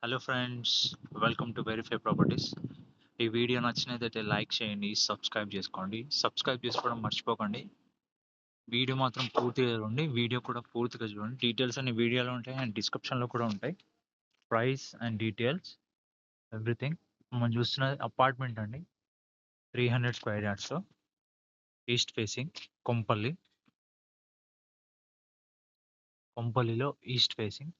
Hello friends, welcome to verify properties. ఈ video నచ్చినట్లయితే like చేయండి, సబ్స్క్రైబ్ చేసుకోండి. సబ్స్క్రైబ్ చేసుకోవడం మర్చిపోకండి. వీడియో మాత్రం పూర్తిగా చూడండి. వీడియో కూడా పూర్తిగా చూడండి. డీటెయిల్స్ అన్ని వీడియోలో ఉంటాయి అండ్ డిస్క్రిప్షన్లో కూడా ఉంటాయి. Price and details everything. మనం చూస్తున్న అపార్ట్మెంట్ అండి, 300 square yards, east facing, Kompally. కొంపల్లిలో east facing.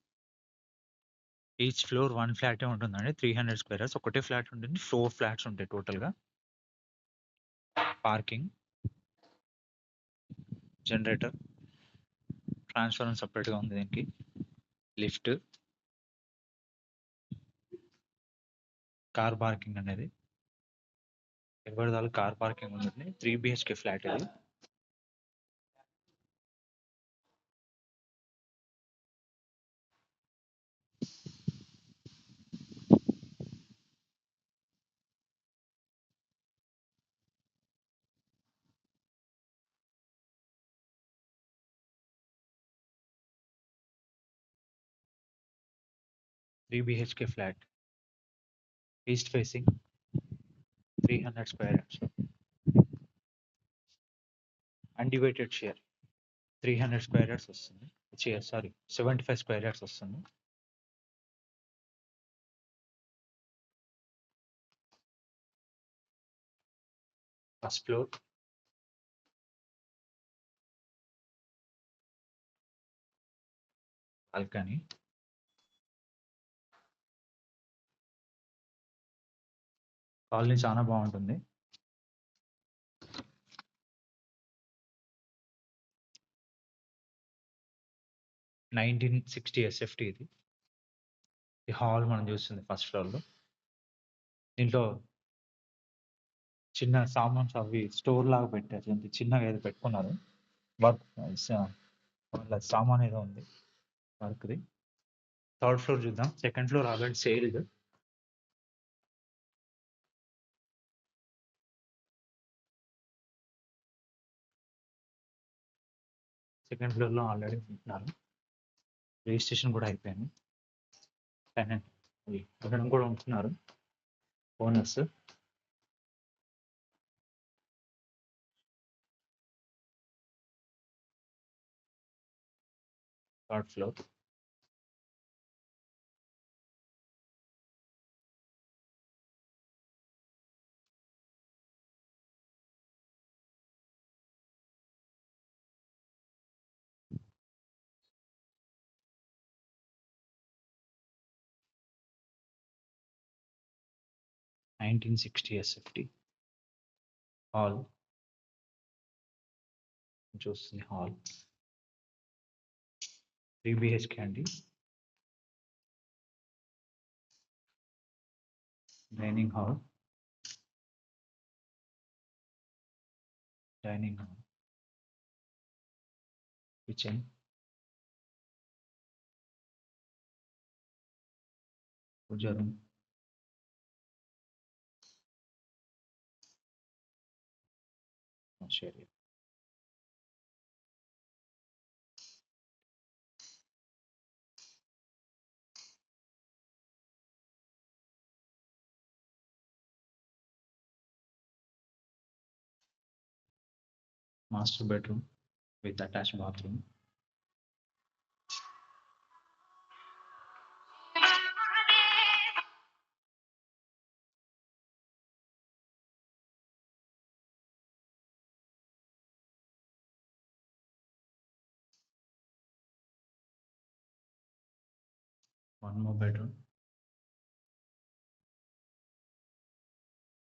Each floor one ఫ్లాటే ఉంటుందండి. 300 స్క్వేర్ యార్డ్స్ ఒకటే ఫ్లాట్ ఉంటుంది. 4 ఫ్లాట్స్ ఉంటాయి టోటల్గా. పార్కింగ్, జనరేటర్, ట్రాన్స్ఫార్మర్ సపరేట్గా ఉంది దీనికి. లిఫ్ట్, కార్ పార్కింగ్ అనేది ఎవరిదాలు కార్ పార్కింగ్ ఉంటుంది. 3 BHK ఫ్లాట్ ఇది. Three BHK flat, east facing, 300 square yards, undivided share. 300 square yards వస్తుంది. సారీ, 75 స్క్వేర్ యార్డ్స్ వస్తుంది. ఫస్ట్ ఫ్లోర్, బాల్కనీ, కాలనీ చాలా బాగుంటుంది. 1960 SFT ఇది. ఈ హాల్ మనం చూస్తుంది ఫస్ట్ ఫ్లోర్ లో. దీంట్లో చిన్న సామాన్స్ అవి స్టోర్ లాగా పెట్టారు. చిన్నగా ఏదో పెట్టుకున్నారు. వర్క్ వాళ్ళ సామాన్ ఏదో ఉంది వర్క్ది. థర్డ్ ఫ్లోర్ చూద్దాం. Second floor already sale. Second ఫ్లోర్లో ఆల్రెడీ ఉంటున్నారు. రిజిస్ట్రేషన్ కూడా అయిపోయింది. టెనెంట్ అక్కడ కూడా ఉంటున్నారు owners. Third floor, nineteen sixty SFT hall చూస్తుంది. హాల్ 3 BHK అండి. Dining hall, dining hall, kitchen, puja room, area. Master bedroom with attach bathroom. One more bedroom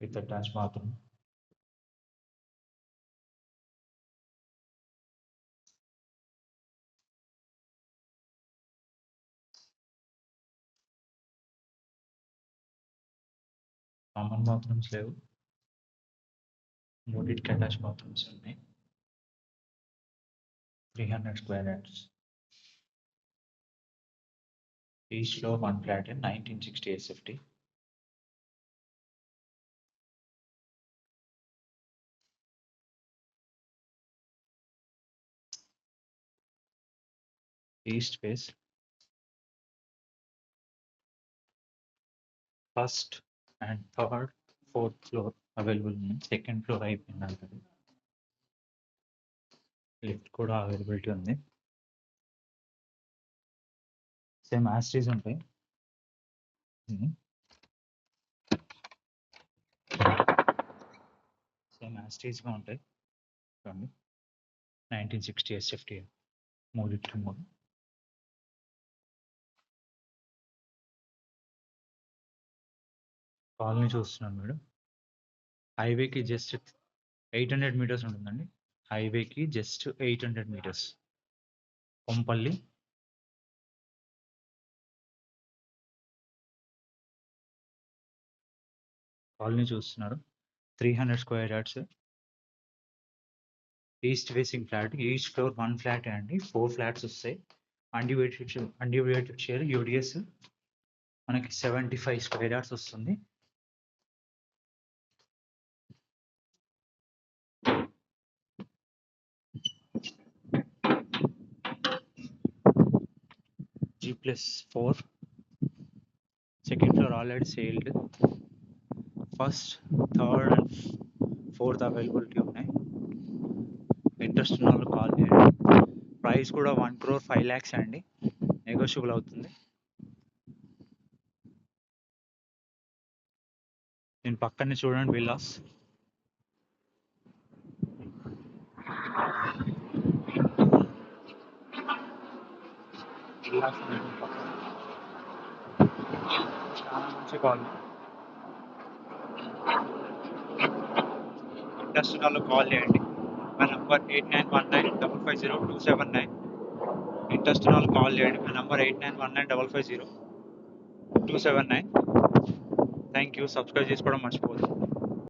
with attach bathroom. Common bathrooms లేవు. మూడింటికి attach bathrooms ఉన్నాయి. 300 square yards. Each లో one flat in 1960 SFT. East face, first and third fourth floor available ఉన్నాయి. Second floor అయిపోయింది already. Lift కూడా availability ఉంది. Same యాస్టీస్ ఉంటాయి. Same యాస్టీస్గా ఉంటాయి. చూడండి 1960 SFT 3 కాలనీ చూస్తున్నాను మేడం. హైవేకి జస్ట్ 800 మీటర్స్ ఉంటుందండి. హైవేకి జస్ట్ 800 మీటర్స్. కొంపల్లి కాలనీ చూస్తున్నారు. 300 square yards. East facing flat. Each floor 1 flat అండి. 4 ఫ్లాట్స్ వస్తాయి. అన్డివైడెడ్ షేర్ యూడిఎస్ మనకి 75 స్క్వేర్ యార్డ్స్ వస్తుంది. G+4. Second floor already sealed. First, third and fourth availability ఉన్నాయి. ఇంట్రెస్ట్ ఉన్న వాళ్ళు కాల్ చేయండి. ప్రైస్ కూడా 1 crore 5 lakhs అండి. నెగోషియబుల్ అవుతుంది. నేను పక్కనే చూడండి విల్లాస్. చాలా మంచి కాల్. ఇంట్రెస్ట్ ఉన్న వాళ్ళు కాల్ చేయండి. మా నంబర్ 8919550279. ఇంట్రెస్ట్ ఉన్న వాళ్ళు కాల్ చేయండి. మా నంబర్ 8919550279. Thank you. సబ్స్క్రైబ్ చేసుకోవడం మర్చిపోవద్దు.